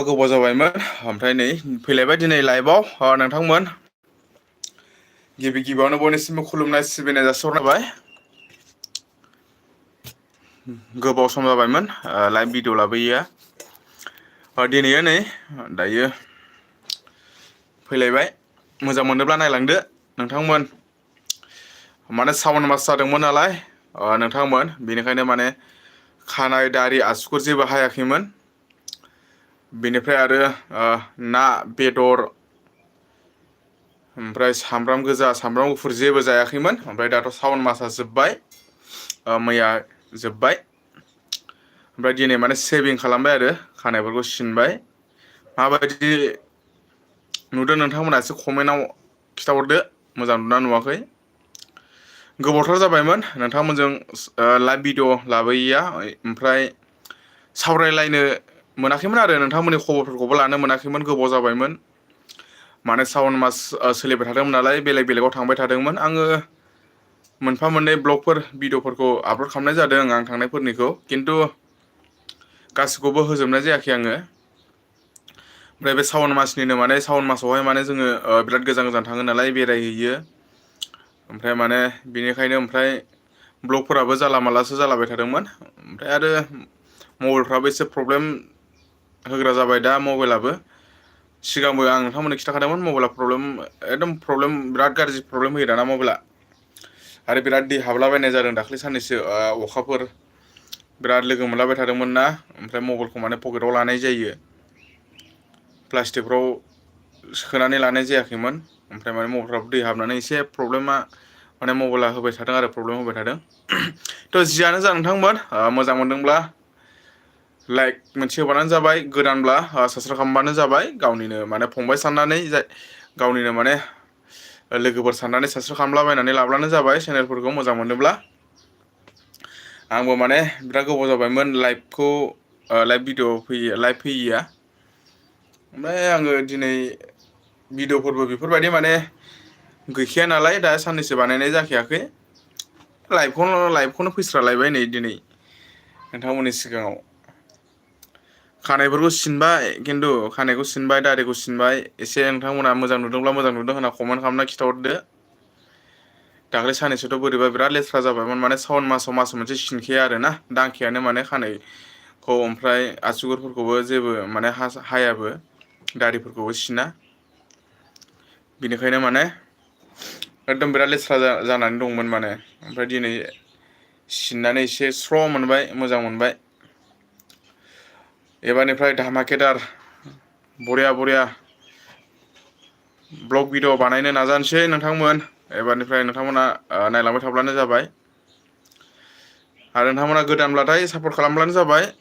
गोबाव जाबायमोन ओमफ्राय नै फैलायबाय दिनै लाइभआव नोंथांमोन गिबि गिबियावनो बयनिसिमबो खुलुमनाय सिबिनाय जासिहरबाय। गोबाव सम जाबायमोन लाइभ भिडिअ लाबोयैया दिनैयो नै दायो फैलायबाय मोजां मोनोब्ला नायलांदो नोंथांमोन। माने सावन मास जादोंमोन नालाय नोंथांमोन बेनिखायनो माने खानाय दारि आसुगुर जेबो हायाखैमोन। बेनिफ्राय आरो ना बेदर ओमफ्राय सामब्राम गोजा सामब्राम गुफुर जेबो जायाखैमोन। ओमफ्राय दाथ' सावन मासआ जोब्बाय मैया जोब्बाय। ओमफ्राय दिनै माने सेभिं खालामबाय आरो खानायफोरखौ सिनबाय। माबायदि नुदों नोंथांमोना एसे कमेन्टआव खिन्थाहरदो मोजां नुदोंना नुवाखै। गोबावथार जाबायमोन नोंथांमोनजों लाइभ भिडिअ लाबोयैया ओमफ्राय सावरायलायनो मोनाखैमोन आरो नोंथांमोननि खबरफोरखौबो लानो मोनाखैमोन गोबाव जाबायमोन। माने सावन मास सोलिबाय थादोंमोन नालाय बेलेग बेलेगाव थांबाय थादोंमोन आङो। मोनफा मोननै ब्लगफोर भिडिअफोरखौ आपल'ड खालामनाय जादों आं थांनायफोरनिखौ खिन्थु गासिखौबो होजोबनाय जायाखै आङो। ओमफ्राय बे सावन मासनिनो माने सावन मासावहाय माने जोङो बिराद गोजान गोजान थाङो नालाय बेरायहैयो। ओमफ्राय माने बेनिखायनो ओमफ्राय ब्लगफोराबो जाला मालासो जालाबाय थादोंमोन। ओमफ्राय आरो मबाइलफ्राबो एसे प्रब्लेम होग्रा जाबाय दा मबाइलाबो। सिगांबो आं नोंथांमोननो खिन्थाखादोंमोन मबाइला एकदम प्रब्लेम बिराद गाज्रि प्रब्लेम होयो दाना मबाइला। आरो बिराद दै हाबलाबायनाय जादों दाख्लै साननैसो अखाफोर बिराद लोगो मोनलाबाय थादोंमोन ना ओमफ्राय मबाइलखौ माने पकेटाव लानाय जायो। प्लास्टिकफ्राव सोनानै लानाय जायाखैमोन ओमफ्राय माने मबाइलफ्राबो दै हाबनानै एसे प्रब्लेमा माने मबाइला होबाय थादों आरो प्रब्लेम होबाय थादों। थ' जियानो जा नोंथांमोन मोजां मोनदोंब्ला लाइक मोनसे होबानो जाबाय गोदानब्ला साबसक्राइब खालामबानो जाबाय गावनिनो माने फंबाय साननानै गावनिनो माने लोगोफोर साननानै साबसक्राइब खालामलाबायनानै लाब्लानो जाबाय चेनेलफोरखौ मोजां मोनोब्ला। आंबो माने बिराद गोबाव जाबायमोन लाइभ भिडिअ लाइभ फैयैया। ओमफ्राय आङो दिनै भिडिअफोरबो बेफोरबायदि माने गैखाया नालाय दा साननैसो बानायनाय जाखायाखै। लाइभखौनो फैस्रालायबाय नै दिनै नोंथांमोननि सिगाङाव। खानायफोरखौ सिनबाय खिन्थु खानायखौ सिनबाय दारिखौ सिनबाय एसे नोंथांमोना मोजां नुदोंब्ला मोजां नुदों होनना कमेन्ट खालामना खिन्थाहरदो। दाख्लै साननैसोथ' बोरैबा बिराद लेथ्रा जाबायमोन माने सावन मासाव मास मोनसे सिनखाया आरो ना दांखायानो माने खानायखौ ओमफ्राय आसुगुरफोरखौबो जेबो माने हायाबो दारिफोरखौबो सिना। बेनिखायनो माने एकदम बिराद लेथ्रा जानानै दंमोन माने ओमफ्राय दिनै सिननानै एसे स्र' मोनबाय मोजां मोनबाय। एबारनिफ्राय धामाकेदार बरिया बरिया ब्लग भिडिअ बानायनो नाजानोसै नोंथांमोन एबारनिफ्राय नोंथांमोना नायलांबाय थाब्लानो जाबाय। आरो नोंथांमोना गोदानब्लाथाय सापर्ट खालामब्लानो जाबाय।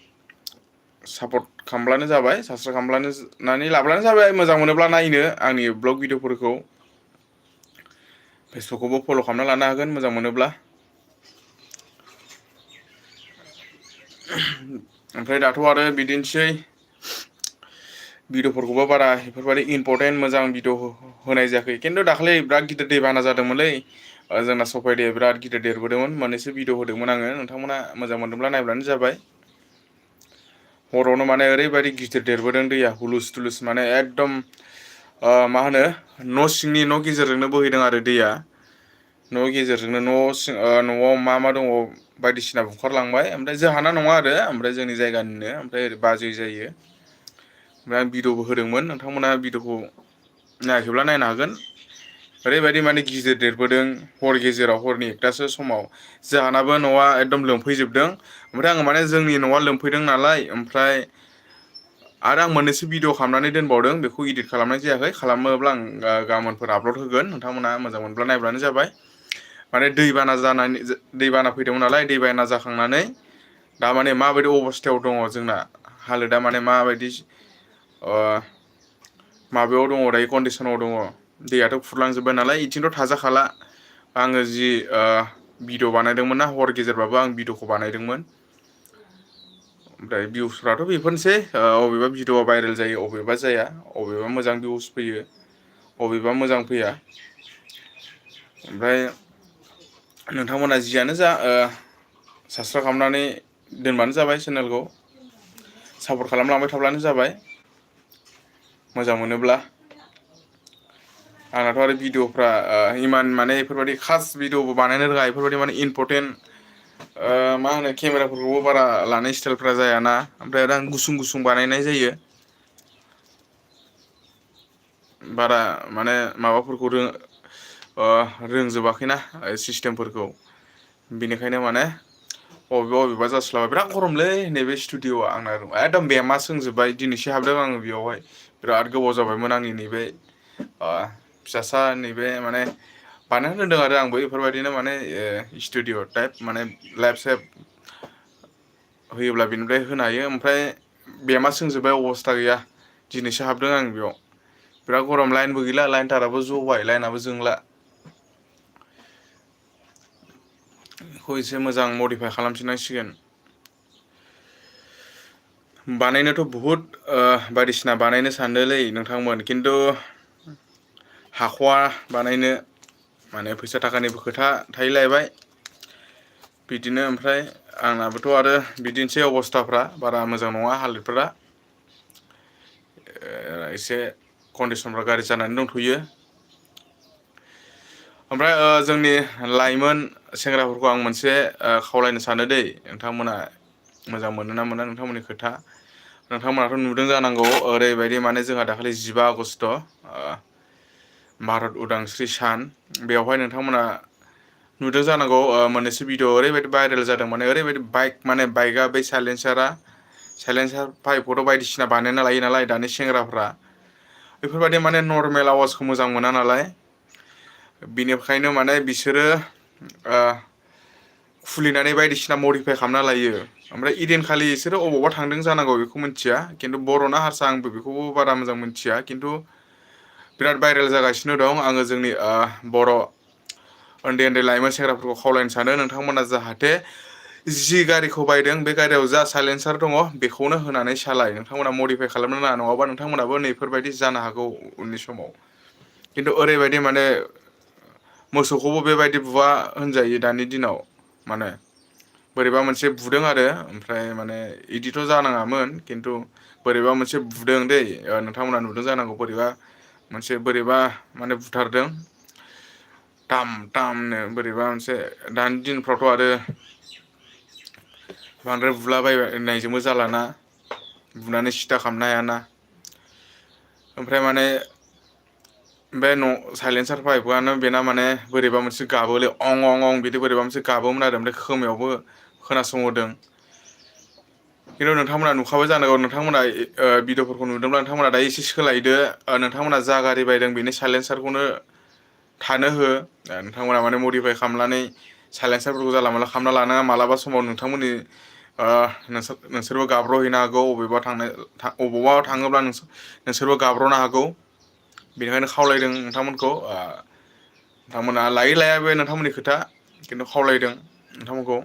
सापर्ट खालामब्लानो जाबाय साबसक्राइब खालामनानै लाब्लानो जाबाय मोजां मोनोब्ला नायनो आंनि ब्लग भिडिअफोरखौ। फेसबुकखौबो फल' खालामना लानो हागोन मोजां मोनोब्ला। ओमफ्राय दाथ' आरो बिदिनोसै भिडिअफोरखौबो बारा बेफोरबायदि इम्परटेन्ट मोजां भिडिअ होनाय जायाखै खिन्थु दाख्लै बिराद गिदिर दैबाना जादोंमोनलै जोंना सफायदैया बिराद गिदिर देरबोदोंमोन मोननैसो भिडिअ होदोंमोन आङो नोंथांमोना मोजां मोनदोंब्ला नायब्लानो जाबाय। हरावनो माने ओरैबायदि गिदिर देरबोदों दैया हुलुस थुलुस माने एकदम मा होनो न' सिंनि न' गेजेरजोंनो बोहैदों आरो दैया। न' गेजेरजोंनो न'आव मा मा दङ बायदिसिना बुखारलांबाय ओमफ्राय जोंहाना नङा आरो ओमफ्राय जोंनि जायगानिनो ओमफ्राय ओरै बाजै जायो। ओमफ्राय आं भिडिअबो होदोंमोन नोंथांमोना भिडिअखौ नायाखैब्ला नायनो हागोन। ओरैबायदि माने गिदिर देरबोदों हर गेजेराव हरनि एकथासो समाव जोंहानाबो न'आ एकदम लोमफैजोबदों ओमफ्राय आङो माने जोंनि न'आ लोमफैदों नालाय ओमफ्राय आरो आं मोननैसो भिडिअ खालामनानै दोनबावदों बेखौ इदिट खालामनाय जायाखै खालामोब्ला आं गाबोनफोर आपल'ड होगोन नोंथांमोना मोजां मोनब्ला नायब्लानो जाबाय। माने दैबाना फैदोंमोन नालाय दैबाना जाखांनानै दा माने माबायदि अबस्थायाव दङ जोंना हालोदा माने माबायदि माबायाव दङ दायो कन्डिसनाव दङ दैयाथ' खुरलांजोब्बाय नालाय बिथिंथ' थाजाखाला। आङो जि भिडिअ बानायदोंमोन ना हर गेजेरबाबो आं भिडिअखौ बानायदोंमोन। ओमफ्राय भिउसफ्राथ' बेफोरनोसै अबेबा भिडिअआ भाइरेल जायो अबेबा जाया अबेबा मोजां भिउस फैयो अबेबा मोजां फैया। ओमफ्राय नोंथांमोना जियानो जा साबसक्राइब खालामनानै दोनबानो जाबाय चेनेलखौ सापर्ट खालामलांबाय थाब्लानो जाबाय। मोजां मोनोब्ला आंनाथ' आरो भिडिअफ्रा इमान माने बेफोरबायदि खास भिडिअबो बानायनो रोङा बेफोरबायदि माने इम्परटेन्ट मा होनो केमेराफोरखौबो बारा लानाय स्टाइलफ्रा जायाना ओमफ्राय आरो आं गुसुं गुसुं बानायनाय जायो बारा माने माबाफोरखौ रोंजोबाखैना सिस्टेमफोरखौ बेनिखायनो माने अबेबा जास्लाबा बिराद गरमलै नैबे स्टुडिअ'आ आंना एकदम बेमा सोंजोब्बाय दिनैसो हाबदों आङो बेयावहाय बिराद गोबाव जाबायमोन आंनि नैबे फिसासा नैबे माने बानायना दोनदों आरो आंबो बेफोरबायदिनो माने स्टुडिअ टाइप माने लाइभ सेभ होयोब्ला बेनिफ्राय होनो हायो ओमफ्राय बेमा सोंजोब्बाय अबस्था गैया दिनैसो हाबदों आं बेयाव बिराद गरम लाइनबो गैला लाइनथाराबो जबाय लाइनाबो जोंला बेखौ एसे मोजां मडिफाइ खालामफिननांसिगोन बानायनोथ' बहुद बायदिसिना बानायनो सानदोंलै नोंथांमोन खिन्थु हाख'वा बानायनो माने फैसा थाखानिबो खोथा थाहैलायबाय बिदिनो ओमफ्राय आंनाबोथ' आरो बिदिनोसै अबस्थाफ्रा बारा मोजां नङा हालोदफोरा एसे कन्डिसनफ्रा गाज्रि जानानै दंथ'यो ओमफ्राय जोंनि लाइमोन सेंग्राफोरखौ आं मोनसे खावलायनो सानो दै नोंथांमोना मोजां मोनो ना मोना नोंथांमोननि खोथा नोंथांमोनाथ' नुदों जानांगौ ओरैबायदि माने जोंहा दाखालि 15 आगस्ट भारत उदांस्रि सान बेवहाय नोंथांमोना नुदों जानांगौ मोननैसो भिडिअ ओरैबायदि भाइरेल जादों माने ओरैबायदि बाइकआ बै साइलेन्सार पाइपखौथ' बायदिसिना बानायना लायो नालाय दानि सेंग्राफ्रा बेफोरबायदि माने नर्मेल आवाजखौ मोजां मोना नालाय बिनिखायनो माने बिसोरो खुलिनानै बायदिसिना मडिफाइ खालामना लायो ओमफ्राय इदिनखालि बिसोरो अबावबा थांदों जानांगौ बेखौ मिथिया खिन्थु बर'ना हारसा आंबो बेखौबो बारा मोजां मिथिया खिन्थु बिराद भाइरेल जागासिनो दं आङो जोंनि बर' उन्दै उन्दै लाइमोन सेंग्राफोरखौ खावलायनो सानो नोंथांमोना जाहाथे जि गारिखौ बायदों बे गारियाव जा साइलेन्सार दङ बेखौनो होनानै सालाय नोंथांमोना मडिफाइ खालामनो नाङा नङाबा नोंथांमोनाबो नैफोरबायदि जानो हागौ उननि समाव खिन्थु ओरैबायदि माने मोसौखौबो बेबायदि बुवा होनजायो दानि दिनाव माने बोरैबा मोनसे बुदों आरो ओमफ्राय माने इदिथ' जानाङामोन खिन्थु बोरैबा मोनसे बुदों दै नोंथांमोना नुदों जानांगौ बोरैबा माने बुथारदों टामनो बोरैबा मोनसे दानि दिनफ्रावथ' आरो बांद्राय बुलाबायनायजोंबो जालाना बुनानै सिदा खालामनो हायाना ओमफ्राय माने बे साइलेन्सार पाइपआनो बेना माने बोरैबा मोनसे गाबोलै अं बिदि बोरैबा मोनसे गाबोमोन आरो ओमफ्राय खोमायावबो खोनासंहरदों खिन्थु नोंथांमोना नुखाबाय जानांगौ नोंथांमोना भिडिअफोरखौ नुदोंब्ला नोंथांमोना दायो एसे सोलायदो नोंथांमोना जा गारि बायदों बेनि साइलेन्सारखौनो थानो हो नोंथांमोना माने मडिफाइ खालामनानै साइलेन्सारफोरखौ जानला मानला खालामना लानाङा मालाबा समाव नोंथांमोननि नोंसोरबो गाब्र'हैनो हागौ अबावबा थाङोब्ला नोंसोरबो गाब्र'नो हागौ बेनिखायनो खावलायदों नोंथांमोनखौ नोंथांमोना लायै लाया बे नोंथांमोननि खोथा खिन्थु खावलायदों नोंथांमोनखौ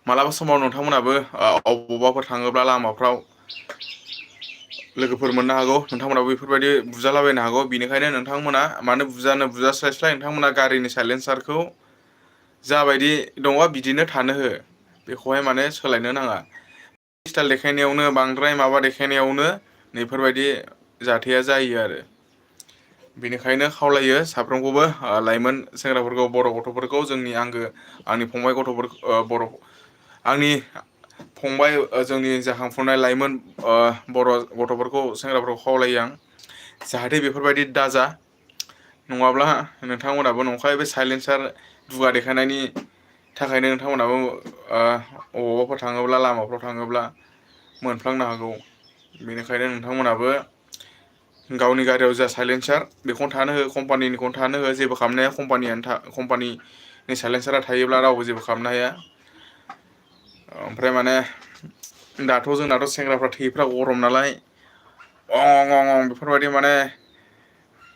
मालाबा समाव नोंथांमोनाबो अबावबाफोर थाङोब्ला लामाफ्राव लोगोफोर मोननो हागौ नोंथांमोनाबो बेफोरबायदि बुजालाबायनो हागौ बेनिखायनो नोंथांमोना मानो बुजास्लायस्लाय नोंथांमोना गारिनि साइलेन्सारखौ जाबायदि दङ बिदिनो थानो हो बेखौहाय माने सोलायनो नाङा स्टाइल देखायनायावनो बांद्राय माबा देखायनायावनो नैफोरबायदि जाथाया जायो आरो बेनिखायनो खावलायो साफ्रोमखौबो लाइमोन सेंग्राफोरखौ बर' गथ'फोरखौ जोंनि आंनि फंबाय आंनि फंबाय जोंनि जाखांफुनाय लाइमोन बर' गथ'फोरखौ सेंग्राफोरखौ खावलायो आं जाहाथे बेफोरबायदि दाजा नङाब्ला नोंथांमोनाबो नंखाय बे साइलेन्सार दुगा देखायनायनि थाखायनो नोंथांमोनाबो अबावबाफोर थाङोब्ला लामाफ्राव थाङोब्ला मोनफ्लांनो हागौ बेनिखायनो नोंथांमोनाबो गावनि गारियाव जा साइलेन्सार बेखौनो थानो हो कम्पानिनिखौनो थानो हो जेबो खालामनो हाया कम्पानिनि साइलेन्सारा थायोब्ला रावबो जेबो खालामनो हाया ओमफ्राय माने जोंनाथ' सेंग्राफ्रा थैफ्रा गरम नालाय अं बेफोरबायदि माने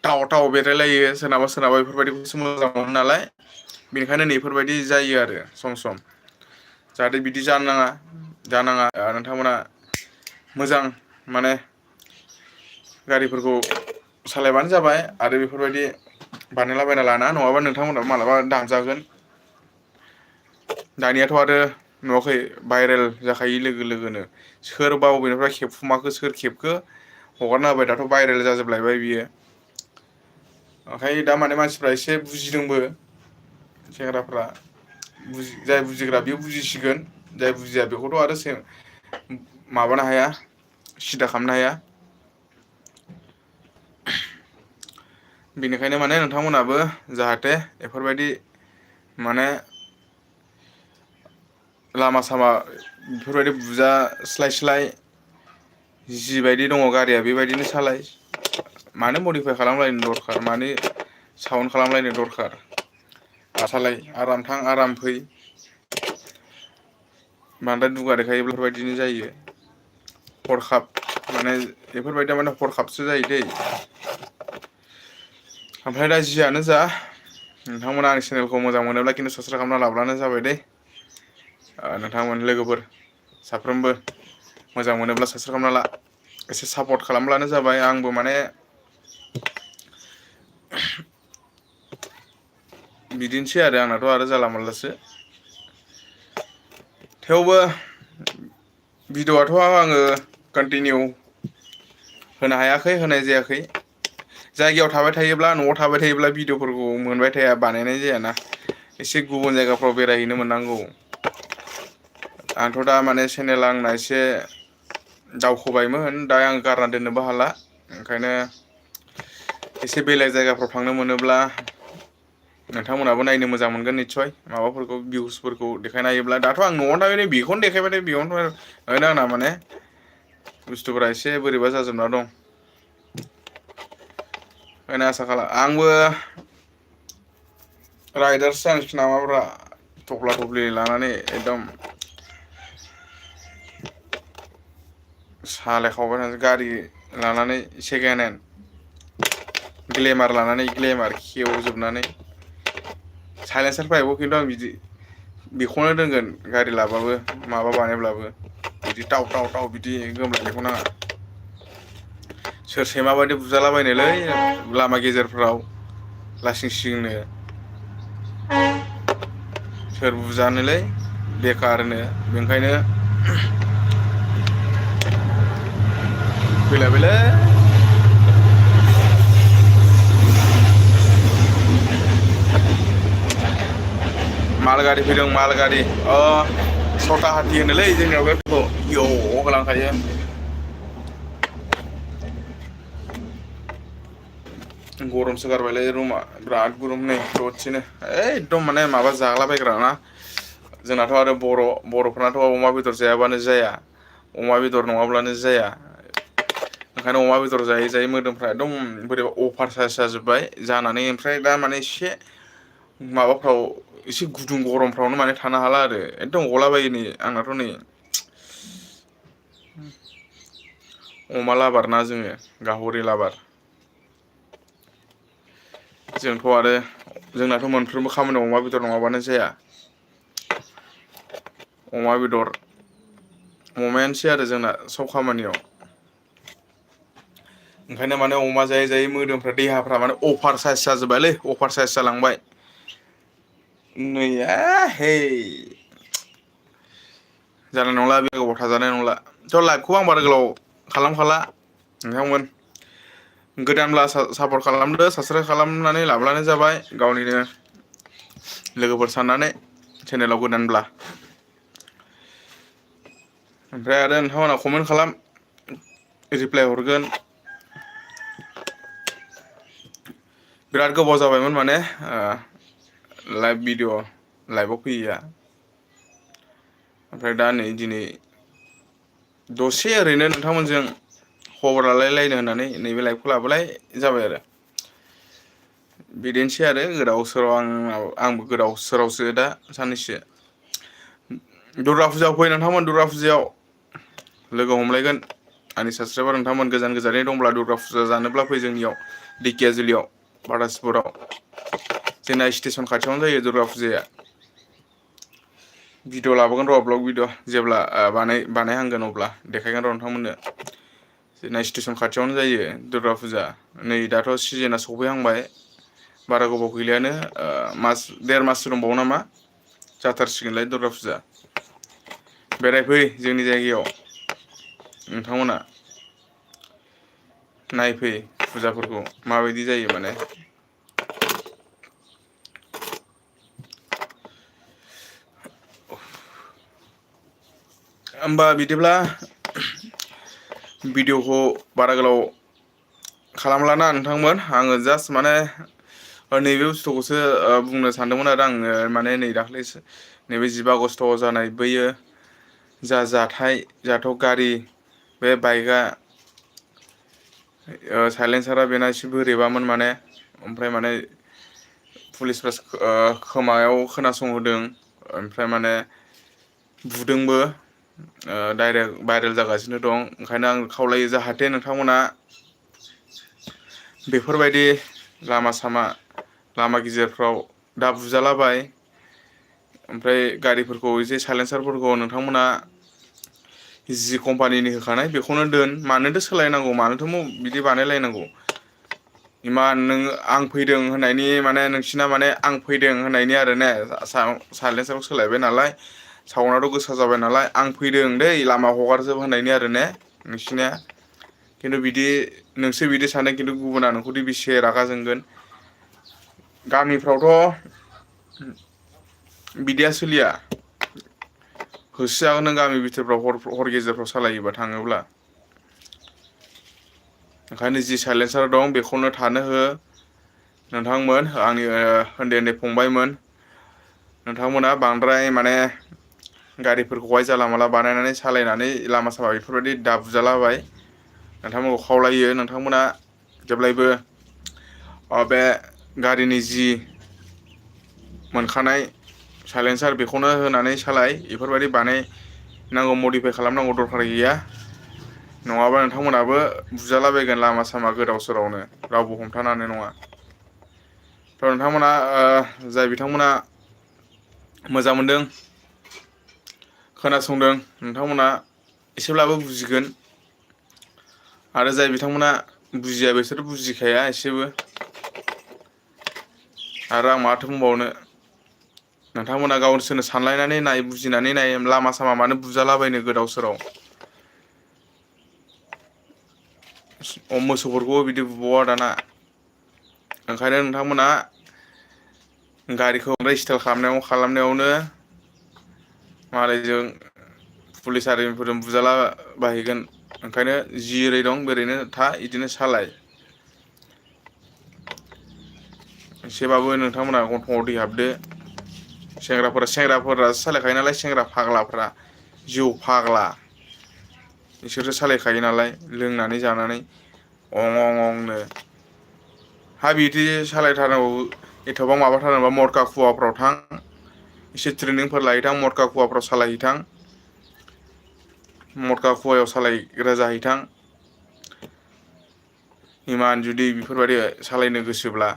टाव बेरायलायो सोरनाबा बेफोरबायदिखौसो मोजां मोनो नालाय बेनिखायनो नैफोरबायदि जायो आरो सम जाहाथे बिदि जानाङा नोंथांमोना मोजां माने गारिफोरखौ सालायबानो जाबाय आरो बेफोरबायदि बानायलाबायना लानाङा नङाबा नोंथांमोनाबो मालाबा दांजागोन दानियाथ' आरो नुवाखै भाइरेल जाखायो लोगो लोगोनो सोर बबेनिफ्राय खेबखुमाखो सोर खेबखो हगारना होबाय दाथ' भाइरेल जाजोबलायबाय बियो। ओंखायनो दा माने मानसिफ्रा एसे बुजिदोंबो सेंग्राफ्रा जाय बुजिग्रा बेयो बुजिसिगोन जाय बुजिया बेखौथ' आरो माबानो हाया सिदा खालामनो हाया। बेनिखायनो माने नोंथांमोनाबो जाहाथे बेफोरबायदि माने लामा सामा बेफोरबायदि बुजास्लायस्लाय जिबायदि दङ गारिया बेबायदिनो सालाय। मानो मडिफाइ खालामलायनो दरखार मानो साउन्ड खालामलायनो दरखार। सालाय आराम थां आराम फै। बांद्राय दुगा देखायोब्ला बेफोरबायदिनो जायो। हरखाब माने बेफोरबायदिया माने हरखाबसो जायो दै। ओमफ्राय दा जियानो जा नोंथांमोना आंनि चेनेलखौ मोजां मोनोब्ला खिन्थु साबसक्राइब खालामना लाब्लानो जाबाय दै। नोंथांमोन लोगोफोर साफ्रोमबो मोजां मोनोब्ला साबसक्राइब खालामना ला। एसे सापर्ट खालामब्लानो जाबाय आंबो माने बिदिनोसै आरो आंनाथ' आरो जाला मालासो। थेवबो भिडिअ'आथ' आङो कन्टिनिउ होनो हायाखै होनाय जायाखै। जायगायाव थाबाय थायोब्ला न'आव थाबाय थायोब्ला भिडिअ'फोरखौ मोनबाय थाया बानायनाय जायाना। एसे गुबुन जायगाफ्राव बेरायहैनो मोननांगौ। आंथ' दा माने चेनेला आंना एसे दावखोबायमोन दा आं गारना दोननोबो हाला ओंखायनो एसे बेलेग जायगाफ्राव थांनो मोनोब्ला नोंथांमोनहाबो नायनो मोजां मोनगोन निस्सय माबाफोरखौ भिउसफोरखौ देखायनो हायोब्ला दाथ' आं न'आवनो थाबाय बेखौनो देखायबाय थायो बेयावनो ओंखायनो आंना माने बुस्थुफोरा एसे बोरैबा जाजोबना दं। ओंखायनो आसा खालाम आंबो राइडार्स जानोसै नामाब्रा थफ्ला थफ्लि लानानै एकदम सालायखावबाय थानोसै गारि लानानै सेकेन्ड हेन्ड ग्लेमार लानानै ग्लेमार खेवजोबनानै साइलेन्सार फाइभआव खिन्थु आं बिदि बेखौनो दोनगोन गारि लाबाबो माबा बानायब्लाबो बिदि टाव टाव टाव बिदि गोमलायनायखौ नाङा। सोर सेमाबायदि बुजालाबायनोलै लामा गेजेरफ्राव लासिं सिंनो सोर बुजानोलै बेखारनो बेनिखायनो फैलायबायलै माल गारि फैदों माल गारि सथा हाथि होनोलै जोंनियाव बेखौ इयौ होलांखायो। गरमसो गारबायलै रुमा बिराद गरम नै दसेनो एकदम माने माबा जालाबायग्रा ना जोंनाथ' आरो बर'फोरनाथ' अमा बेदर जायाबानो जाया अमा बेदर नङाब्लानो जाया। ओंखायनो अमा बेदर जायै जायै मोदोमफ्रा एकदम बोरैबा अभार साइस जाजोब्बाय जानानै ओमफ्राय दा माने एसे माबाफ्राव एसे गुदुं गरमफ्रावनो माने थानो हाला आरो एकदम गलाबायो नै आंनाथ' नै अमा लाबार ना जोङो गाहरि लाबार जोंथ' आरो जोंनाथ' मोनफ्रोमबो खामानियाव अमा बेदर नङाबानो जाया। अमा बेदर अमायानोसै आरो जोंना सब खामानियाव ओंखायनो माने अमा जायै जायै मोदोमफ्रा देहाफ्रा माने अभार साइस जाजोब्बायलै अभार साइस जालांबाय। नै हे जानाय नंला बे गोबाव थाजानाय नंला थ' लाइभखौ आं बारा गोलाव खालामखाला नोंथांमोन गोदानब्ला सापर्ट खालामदो साबसक्राइब खालामनानै लाब्लानो जाबाय गावनिनो लोगोफोर साननानै चेनेलाव गोदानब्ला ओमफ्राय आरो नोंथांमोना कमेन्ट खालाम रिप्लाय हरगोन। बिराद गोबाव जाबायमोन माने लाइभ भिडिअ लाइभआव फैयैया ओमफ्राय दा नै दिनै दसे ओरैनो नोंथांमोनजों खबर लालायलायनो होननानै नैबे लाइभखौ लाबोलाय जाबाय आरो बिदिनोसै आरो गोदाव सोराव आंबो गोदाव सोरावसो दा साननैसो दुर्गा फुजायाव फै नोंथांमोन दुर्गा फुजायाव लोगो हमलायगोन आंनि साबसक्राइबार नोंथांमोन गोजान गोजाननि दंब्ला दुर्गा फुजा जानोब्ला फै जोंनियाव दिखियाजुलियाव बार'सिपुराव जोंना स्टेसन खाथियावनो जायो दुर्गा फुजाया। भिडिअ लाबोगोन र' ब्लग भिडिअ जेब्ला बानायहांगोन अब्ला देखायगोन र' नोंथांमोननो जोंना स्टेसन खाथियावनो जायो दुर्गा फुजा नै दाथ' सिजोनआ सफैहांबाय बारा गोबाव गैलियानो देर माससो दंबावो नामा जाथारसिगोनलाय दुर्गा फुजा बेरायफै जोंनि जायगायाव नोंथांमोना नायफै फुजाफोरखौ माबायदि जायो माने। होमबा बिदिब्ला भिडिअखौ बारा गोलाव खालामलाना नोंथांमोन, आङो जास्ट माने नैबे बुस्थुखौसो बुंनो सानदोंमोन आरो आङो माने नै दाख्लैसो नैबे 15 आगस्ट'आव जानाय बैयो जा जाथाय गारि बे बाइकआ साइलेन्सारा बेना एसे बोरैबामोन माने, ओमफ्राय माने पुलिसफ्रा खोमायाव खोनासंहोदों, ओमफ्राय माने बुदोंबो, डाइरेक्ट भाइरेल जागासिनो दं। ओंखायनो आं खावलायो जाहाथे नोंथांमोना बेफोरबायदि लामा गिदिरफ्राव दा बुजालाबाय, ओमफ्राय गारिफोरखौ एसे साइलेन्सारफोरखौ नोंथांमोना जि कम्पानिनि होखानाय बेखौनो दोन। मानोथो सोलायनांगौ, मानोथो बिदि बानायलायनांगौ। इमान नोङो आं फैदों होननायनि माने नोंसिना माने आं फैदों होननायनि आरो ने, साइलेन्साराव सोलायबाय नालाय साउन्डआथ' गोसा जाबाय नालाय आं फैदों दै लामा हगारजोब होननायनि आरो ने नोंसिनिया। खिन्थु बिदि नोंसो बिदि सानो, खिन्थु गुबुना नोंखौदि बेसे रागा जोंगोन। गामिफ्रावथ' बिदिया सोलिया, होसोजागोन नों गामि बिथोरफ्राव हर गेजेरफ्राव सालायोबा थाङोब्ला। ओंखायनो जि साइलेन्सार दं बेखौनो थानो हो नोंथांमोन, आंनि उन्दै उन्दै फंबायमोन। नोंथांमोना बांद्राय माने गारिफोरखौहाय जानला माला बानायनानै सालायनानै लामा सामा बेफोरबायदि दाबुजालाबाय। नोंथांमोनखौ खावलायो नोंथांमोना जेब्लायबो बे गारिनि जि मोनखानाय साइलेन्सार बेखौनो होनानै सालाय। बेफोरबायदि बानायनांगौ, मडिफाइ खालामनांगौ दरखार गैया। नङाबा नोंथांमोनाबो बुजालाबायगोन लामा सामा गोदाव सोरावनो, रावबो हमथानो हानाय नङा। थ' नोंथांमोना जाय बिथांमोना मोजां मोनदों खोनासंदों, नोंथांमोना एसेब्लाबो बुजिगोन। आरो जाय बिथांमोना बुजिया बिसोर बुजिखाया एसेबो। आरो आं माथो बुंबावनो, नोंथांमोना गावसोरनो सानलायनानै नाय, बुजिनानै नाय, लामा सामा मानो बुजालाबायनो गोदाव सोराव। मोसौफोरखौबो बिदि बुबावा दाना। ओंखायनो नोंथांमोना गारिखौ बांद्राय स्टाइल खालामनायावनो मालायजों पुलिस आर्मिफोरजों बुजाला बायहैगोन। ओंखायनो जिरै दं ओरैनो था, बिदिनो सालाय। एसेबाबो नोंथांमोना गन्थङाव दै हाबदो। सेंग्राफोरा सालायखायो नालाय, सेंग्रा फाग्लाफ्रा जिउ फाग्ला बिसोरसो सालायखायो नालाय, लोंनानै जानानै अं अं अंनो। हा बिदि सालायथारनांगौ, एथ'बां माबाथारनोबा मरखा खुवाफ्राव थां, एसे ट्रेनिंफोर लाहैथां, मरखा खुवाफ्राव सालायहैथां, मरखा खुवायाव सालायग्रा जाहैथां। इमान जुदि बेफोरबायदि सालायनो गोसोब्ला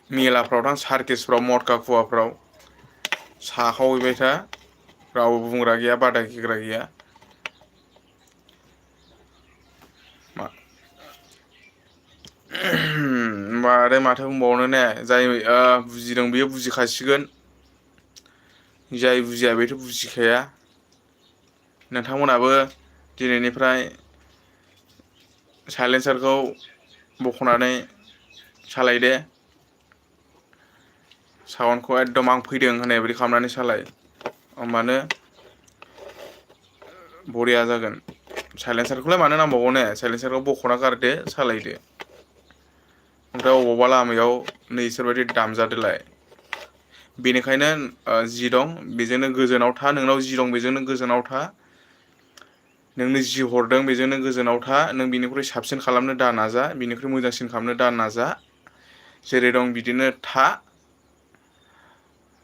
मेलाफ्राव थां, सार्केसफ्राव, मरखा खुवाफ्राव साखावहैबाय था। रावबो बुंग्रा गैया, बादा होग्रा गैया। होमबा आरो माथो बुंबावनो ने, जाय बुजिदों बेयो बुजिखासिगोन, जाय बुजिया बेथ' बुजिखाया। नोंथांमोनाबो दिनैनिफ्राय साइलेन्सारखौ बख'नानै सालायदे। साउन्डखौ एकदम आं फैदों होननाय बायदि खालामनानै सालाय, होमबानो बरिया जागोन। साइलेन्सारखौलाय मानो नांबावगौ ने, साइलेन्सारखौ बख'ना गारदो, सालायदो। ओमफ्राय अबावबा लामायाव नै इसोरबायदि दामजादोलाय। बेनिखायनो जि दं बेजोंनो गोजोनाव था, नोंनाव जि दं बेजोंनो गोजोनाव था, नोंनो जि हरदों बेजोंनो गोजोनाव था। नों बिनिख्रुइ साबसिन खालामनो दा नाजा, बिनिख्रुइ मोजांसिन खालामनो दा नाजा। जेरै दं बिदिनो था,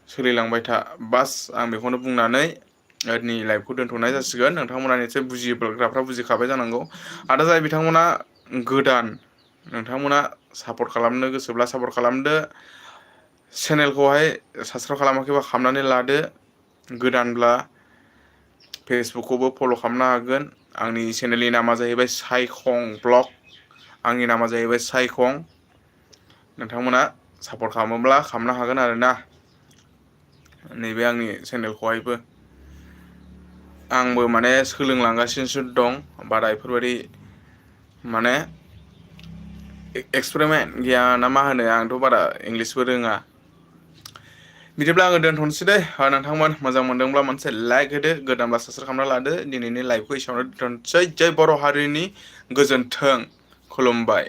सोलिलांबाय था। बास आं बेखौनो बुंनानै नि लाइफखौ दोनथ'नाय जासिगोन। नोंथांमोना निसय बुजिग्राफ्रा बुजिखाबाय जानांगौ। आरो जाय बिथांमोना गोदान, नोंथांमोना सापर्ट खालामनो गोसोब्ला सापर्ट खालामदो। चेनेलखौहाय साबसक्राइब खालामाखैबा खालामनानै लादो। गोदानब्ला फेसबुकखौबो फल' खालामनो हागोन। आंनि चेनेलनि नामा जाहैबाय साइखं ब्लग। आंनि नामा जाहैबाय साइखं। नोंथांमोना सापर्ट खालामोब्ला खालामनो हागोन आरोना, नैबे आंनि चेनेलखौहायबो। आंबो माने सोलोंलांगासिनोसो दं, बारा बेफोरबायदि माने एक्सपेरिमेन्ट गैया ना मा होनो आंथ' बारा इंलिसबो रोङा। बिदिब्ला आङो दोनथ'नोसै दे नोंथांमोन मोजां मोनदोंब्ला मोनसे लाइक होदो, गोदानब्ला साबस्क्राइब खालामना लादो। दिनैनि लाइभखौ एसेयावनो दोनथ'नोसै। जै बर' हारिनि गोजोन्थों, खुलुमबाय।